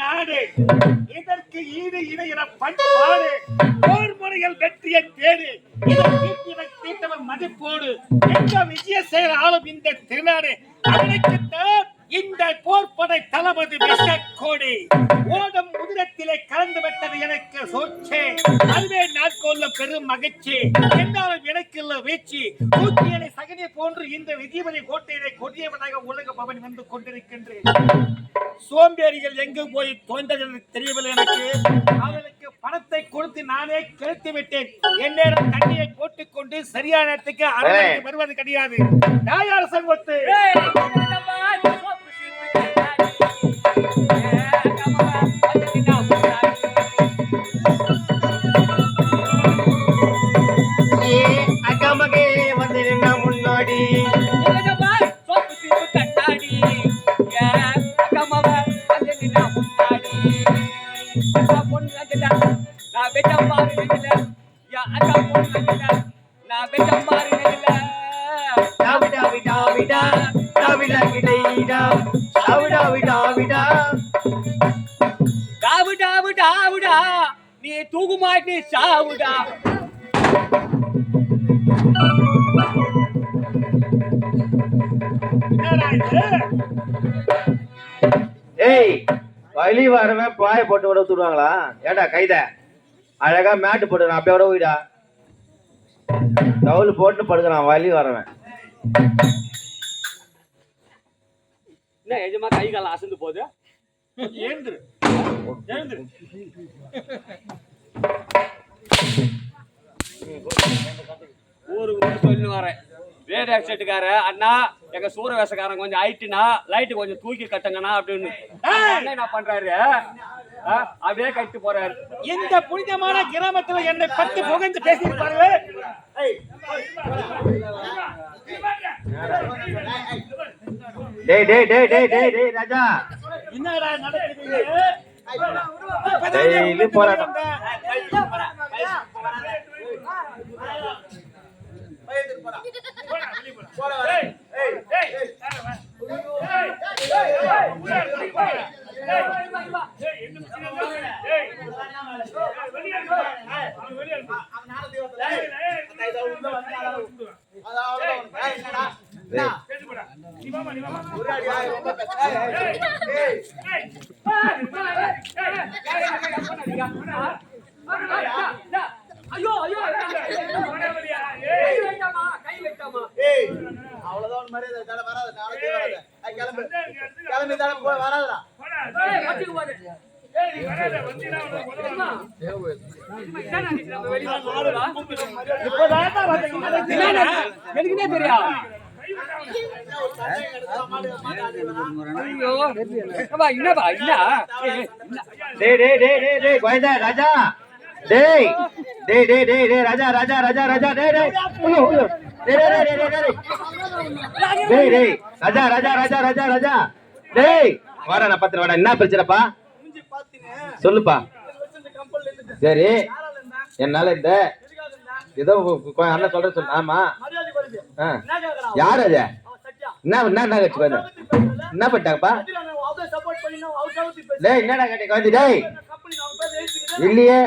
நாடு இதற்கு ஈடு இணையின பண்பாடு போர் முறைகள் வெற்றியை தேடு தீட்டவன் மதிப்போடு எந்த விஜய செயல் ஆளும் இந்த திருநாடு அவனுக்குத்தான் இந்த போர்ப்படை தளபதி விஷக்கோடி ஓடம் உதிரத்திலே கலந்து விட்டது எனக்கு சோச்சே அதுவே நாட்கொள்ள பெரும் மகிழ்ச்சி என்னாலும் எனக்கு இல்ல வீழ்ச்சி கூத்தியனை சகனி போன்று இந்த விஜயபதி கோட்டையை கொடியவனாக உலக பவன் வந்து கொண்டிருக்கின்றேன். சோம்பேறிகள் எங்கு போய் தோன்றது தெரியவில்லை. எனக்கு அவர்களுக்கு பணத்தை கொடுத்து நானே கிளத்தி விட்டேன். எந்நேரம் தண்ணியை போட்டுக்கொண்டு சரியான நேரத்துக்கு அரசு வருவது கிடையாது. நாயார் சங்கத்து அகமகே வந்து முன்னாடி நீ தூக்கு மாட்டி சாவுடா. ஏய், வழி வரவன் பாய போட்டு விட விட்டுருவாங்களா? ஏடா கைத அழகா மேட்டு போட்டு அப்படியே விட போயிடா. தவுள் போட்டு படுக்கிறான் வழி வரவன். என்ன எஜமா கை கால அசந்து போகுது? ஏந்திரு ஏந்திரு. ஊருக்கு சொல்லி வரேன் ரேடியோ செட்டுக்கார அண்ணா எங்க சூர வேசக்காரன் கொஞ்சம் ஆயிட்டுனா லைட்டு கொஞ்சம் தூக்கி கட்டுங்கண்ணா அப்படின்னு என்ன பண்றாரு? அப்படியே கட்டு போறாரு. இந்த புனிதமான கிராமத்துல என்னை பத்தி புகழ்ந்து பேசியிருப்பாரு. டேய் டேய் டேய் டேய் டேய் டேய் ராஜா, என்னடா நடக்குது? டேய்லி போராட்டம். அவ்வளவுதான் மரியாதை வராது. நாளைக்கு வராது. கிளம்பி கிளம்பி தானே போய் வராதுடா. எனக்குனே தெரியா ராஜா டேய் டேய் டேய் டேய் டேய் ராஜா ராஜா ராஜா ராஜா டேய் டேய் டேய் டேய் ராஜா ராஜா ராஜா ராஜா ராஜா டேய் வாடா நான் பத்திர வாடா. என்ன பிரச்சனைப்பா சொல்லுப்பா. சரி என்னால இந்த ஏதோ அண்ணன் சொல்ற சொல்லு. ஆமா யார் அது? என்ன என்ன கட்சி வந்து என்ன பண்ணிட்டாங்கப்பா? டேய் என்னடா கேட்டீங்க வந்து? டேய் இல்லையே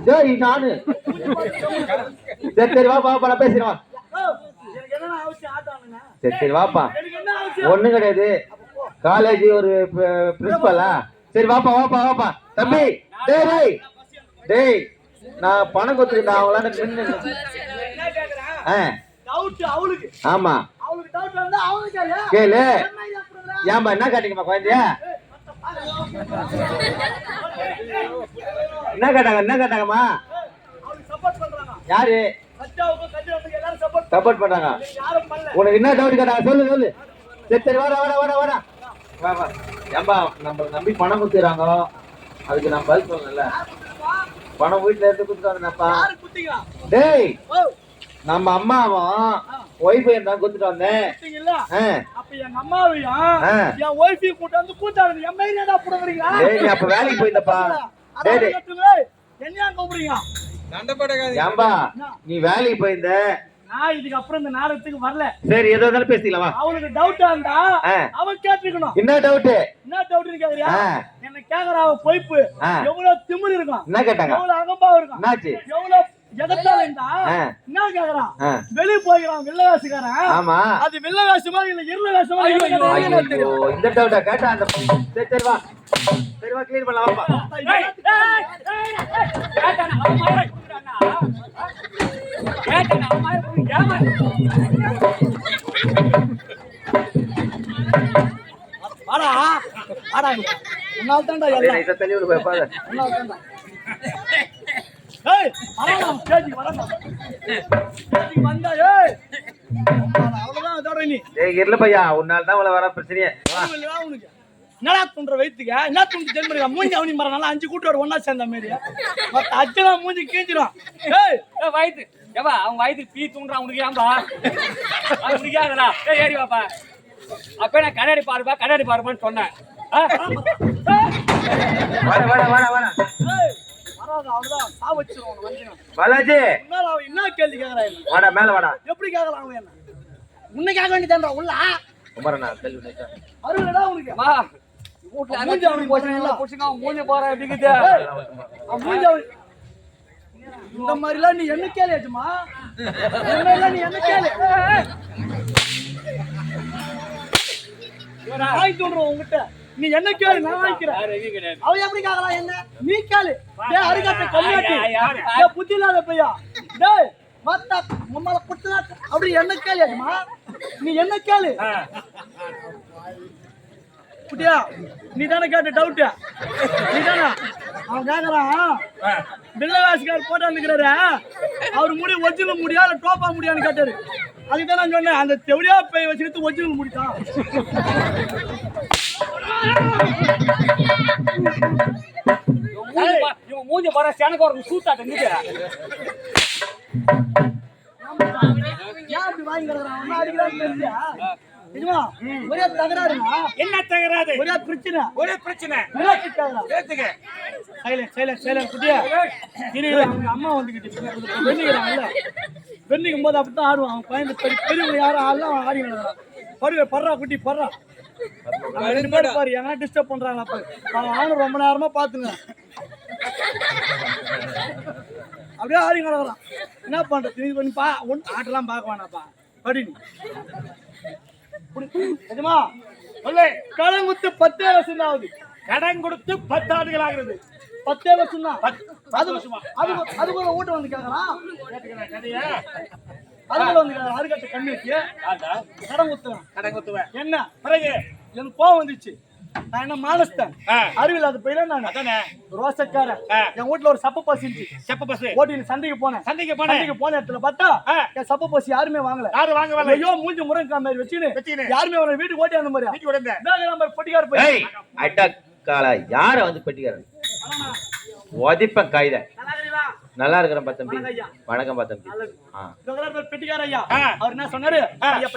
டேய் நானு. சரி சரி வாப்பா வாப்பா நான் பேசுறேன். சரி சரி வாப்பா ஒண்ணும் கிடையாது. காலேஜ் ஒரு பிரின்சிபலா? சரி வாப்பா வாப்பா வாப்பா தம்பி. டேய் டேய் டேய் நான் பணம் கொடுத்துருக்கேன் அவங்களால. ஆமா கேளு. ஏன்பா என்ன காட்டீங்கம்மா குழந்தைய? என்ன கேட்டாங்க என்ன கேட்டாங்கம்மா? யாரு சப்போர்ட் பண்றாங்க? உனக்கு என்ன டவுட் கேட்டாங்க சொல்லு சொல்லு. சரி சரி வாடா வாடா வாடா வாடா வா வா. ஏன்பா நம்ம நம்பி பணம் கொடுத்துறாங்க, அதுக்கு நான் பதில் சொல்லல. பணம் வீட்டுல இருந்து கொடுத்துட்டாங்கப்பா. டேய் நம்ம அம்மாவும் ஒய்ஃபையும் தான் கொடுத்துட்டு வந்தேன். அப்ப வேலைக்கு போயிருந்தப்பா. ஏம்பா நீ வேலைக்கு போயிருந்த நான் இதுக்கு அப்புறம் இந்த நாடகத்துக்கு வரல. சரி ஏதோ இருந்தாலும் பேசிக்கலாம் வா. அவளுக்கு டவுட்டா இருந்தா அவன் கேட்டுக்கணும். என்ன டவுட்? என்ன டவுட்னு கேக்குறியா? என்ன கேக்குறா அவ பொய்ப்பு. எவ்வளவு திமிரு இருக்கும். என்ன கேட்டாங்க? எவ்வளவு அகம்பாவம் இருக்கும். என்னாச்சு? எவ்வளவு எதத்தால இருந்தா என்ன கேக்குறான்? வெளிய போய்றான் வில்லவாசிக்காரன். ஆமா. அது வில்லவாசமா இல்ல இருள வேஷமா எனக்கு தெரியும். இந்த டவுட்டா கேட்டா அந்த சரி வா. சரி வா க்ளீன் பண்ணலாம் வாப்பா. கேட்டானே அவன் மாதிரி குடுறானா? கேட்டானே அவன் மாதிரி குடு ஏமா? வாடா வாடா உன்னால தான்டா எல்லாம். இத தள்ளி விடு பாரு. உன்னால தான்டா. ஏய் வரடா ஸ்டேஜ் வரடா. ஸ்டேஜ் வந்தா ஏய். அவ்வளவுதான் அதோட நீ. டேய் இல்ல பையா உன்னால தான் உள்ள வர பிரச்சனையே. வா. உனக்கு என்னடா துண்ற வைத்துக்க என்ன துண்டு ஜென்மரியா மூஞ்சி அவனி மரனால 5 கூட்டோட ஒண்ணா சேர்ந்த மாதிரி மத்த அச்சனா மூஞ்சி கீஞ்சிரும். ஏய் வயித்து ஏவா அவன் வயித்துக்கு பீ தூண்டுறான் உனக்கு ஏன்பா? அது முடியாதடா. ஏய் ஏறி வாப்பா. அப்ப நான் கண்ணாடி பாருப்பான்னு சொன்னேன். வாடா வாடா வாடா வாடா. ஏய் வராத அவ்வளவுதான் சா வச்சிரும் உன வந்தினா. பாலாஜி உன்னால அவன் என்ன கேள்வி கேக்குறான்? வாடா மேல வாடா. எப்படி கேக்குறான் அவன் என்ன? உன்னை கேட்க வேண்டியதான்டா உள்ள. குமரனா தள்ளி விடு. அருளடா உனக்கு. வா. வீட்ல மூஞ்சி அவனுக்கு போச்சனே புடிச்சுங்க மூஞ்சி போற அப்படிங்குது. அவன் மூஞ்சி அவன் இந்த மாதிரிலாம் நீ என்ன கேளேஜுமா? என்ன நீ என்ன கேளு? நான் சொல்றேன் உன்கிட்ட நீ என்ன கேளு நான் வாங்கிக்கிறேன். அவ எப்படி கேக்கலாம் என்ன? நீ கேளு. டேய் அருகாட்ட கம்மியாட்டி. டேய் புத்தி இல்லாத பையா. டேய் மத்த மம்மல குத்துனா அப்படி என்ன கேளேஜுமா? நீ என்ன கேளு? புட்டியா நீ தானே கேட்ட டவுட் நீ தானே அவன் கேக்குறான் வில்லவாசிக்கார் போட்டா நிக்கிறாரு அவரு முடி ஒரிஜினல் முடியா இல்ல டோப்பா முடியான்னு கேட்டாரு. அதுதான் நான் சொன்னேன் அந்த தெவடியா போய் வச்சுக்கிட்டு ஒரிஜினல் முடித்தான். இவன் மூஞ்சி போற எனக்கு ஒரு சூத்தாட்ட நிக்க. ஏன் அப்படி வாங்கி கிடக்குறான்? அவன் அடிக்கிறான்னு தெரிஞ்சா இதுவா ஒரே தகராறுனா என்ன தகராறு? ஒரே பிரச்சனை ஏத்துக்க. சைலண்ட் குட்டியா இரு அவங்க அம்மா வந்துகிட்டு வெண்ணிக்கிறாங்கல்ல வெண்ணிக்கும் போது அப்படித்தான் ஆடுவான். அவன் பையன் பெரியவங்க யாரும் ஆடலாம் அவன் ஆடி நடக்கிறான். படுறா குட்டி படுறா. அவன் 2 பேரும் பாரு எங்கன்னா டிஸ்டர்ப் பண்றாங்க. அப்ப அவன் ஆணும் ரொம்ப நேரமா பாத்துங்க அப்படியே ஆடி நடக்கிறான். என்ன பண்றது நீ கொஞ்சம் ஆட்டெல்லாம் பார்க்க வேணாப்பா படி நிஜமா கடன் கொடுத்து 10 வருஷம் ஆகுது. கடன் கொடுத்து 10 ஆண்டுகள் ஆகிறது. 10 வருஷம் தான். 10 வருஷமா? அதுக்கு ஒரு ஊட்ட வந்து கேட்கறான். அதுக்குள்ள வந்து கேட்கறான். அருகட்ட கண்ணு வச்சு கடன் குத்துவேன். என்ன பிறகு எனக்கு கோவம் வந்துச்சு. நான் என்ன மானஸ்தன் அறிவில்லாத போயில நான் ரோசக்காரன். என் வீட்டுல ஒரு சப்ப பஸ் இருந்துச்சு. செப்ப பஸ் ஓட்டி சந்தைக்கு போன இடத்துல பார்த்தா என் சப்ப பஸ் யாருமே வாங்கல. யாரும் வாங்க வரல. ஐயோ மூஞ்சி முருங்கா மாதிரி வச்சுன்னு யாருமே வரல. வீட்டுக்கு ஓட்டி அந்த மாதிரி வீட்டுக்கு ஓடுங்க. பொட்டிக்கார போய் ஏய் அட்டக்கால யார வந்து பெட்டிக்காரன் ஒதிப்ப காய்த நல்லா இருக்கிறேன் தம்பி. வணக்கம் தம்பி. பெட்டிக்கார ஐயா அவர் என்ன சொன்னாரு?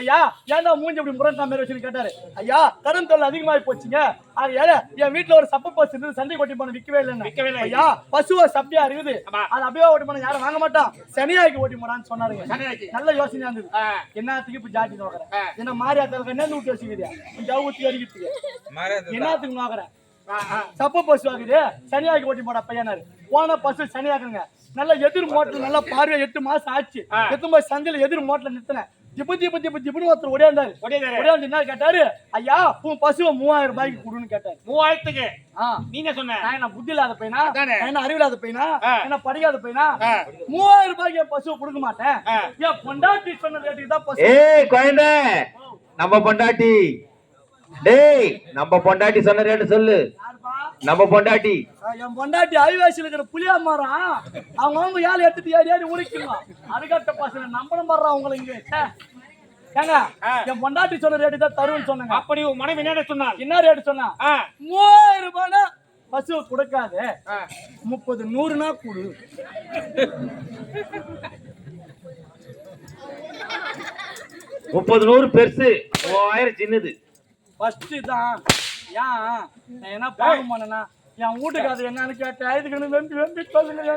ஐயா ஏன்டா மூஞ்சி அப்படி முருங்கா மாதிரி வச்சுன்னு கேட்டாரு. ஐயா கடன் தொல்லை அதிகமாகி போச்சுங்க. என் வீட்டுல ஒரு சப்ப பஸ் இருந்து சந்தை கொட்டி போன விக்கவே இல்லை. ஐயா பசுவ சப்பியா இருக்குது. அது அப்படியே ஓட்டி போன யாரும் வாங்க மாட்டான். சனியாய்க்கு ஓட்டி போறான்னு சொன்னாருங்க. நல்ல யோசனையா இருந்தது. என்னத்துக்கு இப்ப ஜாட்டி நோக்கிறேன்? என்ன மாரியாத்தாளுக்கு என்ன ஊட்டி வச்சுக்கிறியா? ஜவு ஊத்தி அடிக்கிறதுக்கு என்னத்துக்கு நோக்கிறேன்? சப்ப பசு ஆகுது சனியாக்கி ஓட்டி போட பையனாரு. போன பசு சனியாக்குங்க. நல்ல எதிர் மோட்டர் நல்லா பார்வை 8 மாசம் ஆச்சு. 8 மாசம் சந்தையில எதிர் மோட்டர்ல நிறுத்தினேன். ஜிப்புன்னு ஒருத்தர் ஒடியாந்தாரு. என்ன கேட்டாரு? ஐயா உன் பசுவை 3000 ரூபாய்க்கு கொடுன்னு கேட்டாரு. 3000க்கு நீங்க சொன்ன நான் புத்தி இல்லாத பையனா? என்ன அறிவில்லாத பையனா? என்ன படிக்காத பையனா? 3000 ரூபாய்க்கு என் பசுவை கொடுக்க மாட்டேன். என் பொண்டாட்டி சொன்ன ரேட்டுக்கு தான் பசு. ஏய் குழந்தை நம்ம பொண்டாட்டி. டேய் நம்ம பொண்டாட்டி சொன்ன ரேட்டு சொல்லு. நம்ம பொண்டாட்டி என் பொண்டாட்டி அவிவாசியில் இருக்கிற புளியா மரம் அவங்க ஏழு எடுத்துட்டு ஏறி உரிக்கலாம். அதுக்கட்ட பசங்க நம்பணும் படுறான் உங்களை இங்க ஏங்க என் பொண்டாட்டி சொன்ன ரேட்டு தான் தருவேன்னு சொன்னாங்க. அப்படி உன் மனைவி என்ன சொன்னா? என்ன ரேட்டு சொன்னா? 3000 ரூபாய்னா பசுவை கொடுக்காது 30 100னா கொடு. முப்பது 100 பெருசு 3000 சின்னது. ஃபர்ஸ்ட் தான் ஏன் நான் என்ன பார்க்க மாட்டேன்னா என் வீட்டுக்கு அது என்னன்னு கேட்டேன். இதுக்கு வெம்பி சொல்லுங்க.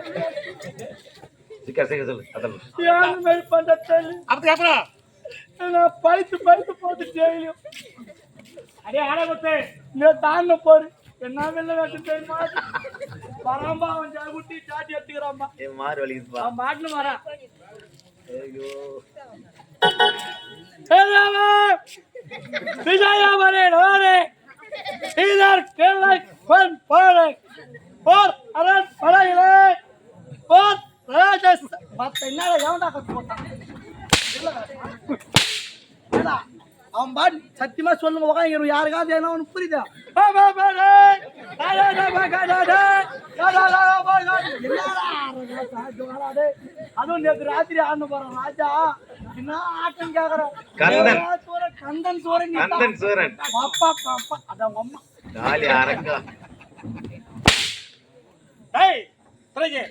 சீக்கிரம் சொல்லு அதான் ஏன் மாதிரி பண்ற தெரியல அதுக்கப்புறம் நான் பழுத்து போட்டு டெய்லியும் அடே ஆடகுத்து நீ தாண்ட போரு என்ன வெள்ள வெட்டு தெரியுமா வராம்பா அவன் ஜாகுட்டி சாட்டி எடுத்துக்கிறான்பா என் மாறு வலிக்குதுப்பா அவன் மாட்டுன்னு வரான் ஐயோ விஜயா வரே நோரே இதர் கேளை பன் பாரே போர் அரன் படையிலே போர் ராஜஸ் மத்த என்னடா எவன்டா கத்து போட்டான் இல்ல அவன் பாட் சத்தியமா சொல்லுங்க உட்காந்து யாருக்காவது என்ன ஒன்று புரியுதா அதுவும் நேற்று ராத்திரி ஆண்டு போறான் ராஜா என்ன ஆட்டம் கேக்குறேன் கந்தன் சோரன் கந்தன் சூரன் அப்பா அப்பா அதான் அம்மா ஜாலி அரங்கா டேய் பிரஜே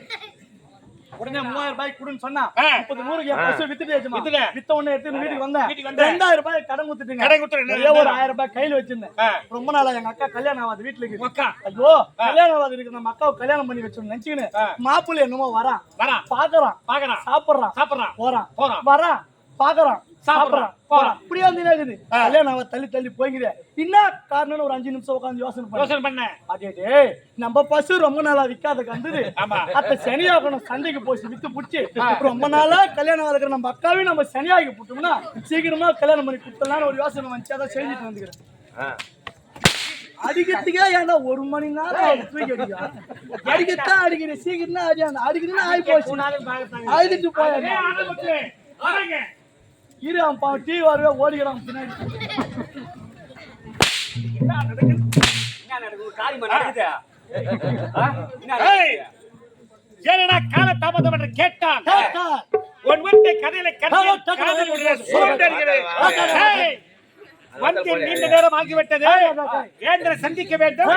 உடனே 3000 ரூபாய் கொடுன்னு சொன்னா ஆ. 30 நூறுக்கு என் பஸ் வித்துட்டு வித்துட்டேன். வித்த உடனே எடுத்து வீட்டுக்கு வந்தேன் வீட்டுக்கு வந்தேன். 2000 ரூபாய் கடன் கொடுத்துட்டீங்க கடன் கொடுத்துட்டேன். ஒரே ஒரு 1000 ரூபாய் கையில வச்சிருந்தேன் ஆ. ரொம்ப நாளா எங்க அக்கா கல்யாணம் ஆகாது வீட்டுல இருக்கு அக்கா ஐயோ கல்யாணம் ஆகாது இருக்கு நம்ம அக்காவை கல்யாணம் பண்ணி வச்சோம் நினைச்சுக்கின்னு ஆ. மாப்பிள்ளை என்னமோ வரான் வரான் பாக்குறான் பாக்குறான் சாப்பிடுறான் சாப்பிடுறான் போறான் போறான். வரான் பாக்குறான் சாப்பிடுறான், சாப்பிடுறான் போறான் இப்படியே வந்து இருக்குது கல்யாணம் ஆகாது தள்ளி போய்க்குது என்ன காரணம்னு ஒரு 5 நிமிஷம் உட்காந்து யோசனை பண்ணி யோசனை பண்ண அதே நம்ம பசு ரொம்ப நாளா விக்காத கந்தது ஆமா. அத்த சனியாகணும் சந்தைக்கு போச்சு வித்து புடிச்சு ரொம்ப நாளா கல்யாணம் இருக்கிற நம்ம அக்காவையும் நம்ம சனியாகி போட்டோம்னா சீக்கிரமா கல்யாணம் பண்ணி கொடுத்தலாம்னு ஒரு யோசனை வந்துச்சு அதான் செஞ்சுட்டு வந்துக்கிறேன் அடிக்கிறதுக்கே ஏன்டா 1 மணி நேரம் தூக்கி அடிக்கத்தான் அடிக்கிறேன் சீக்கிரம் அடிக்கிறேன்னு ஆகி போச்சு அழுதுட்டு போய் டேய் ஆடகுத்து வரங்க இரு அவன் பாவம் டீ வரவே ஓடிக்கிறான் பின்னாடி என்ன நடக்குது காரியமா நடக்குது என்ன ஏய் ஏனடா கால தாமதம் என்று கேட்டான் ஒன்வத்தை கதையில கதையில் சோர்ந்தறிகிறே ஏய் வந்து நீண்ட நேரம் ஆகிவிட்டது வேந்தரை சந்திக்க வேண்டும்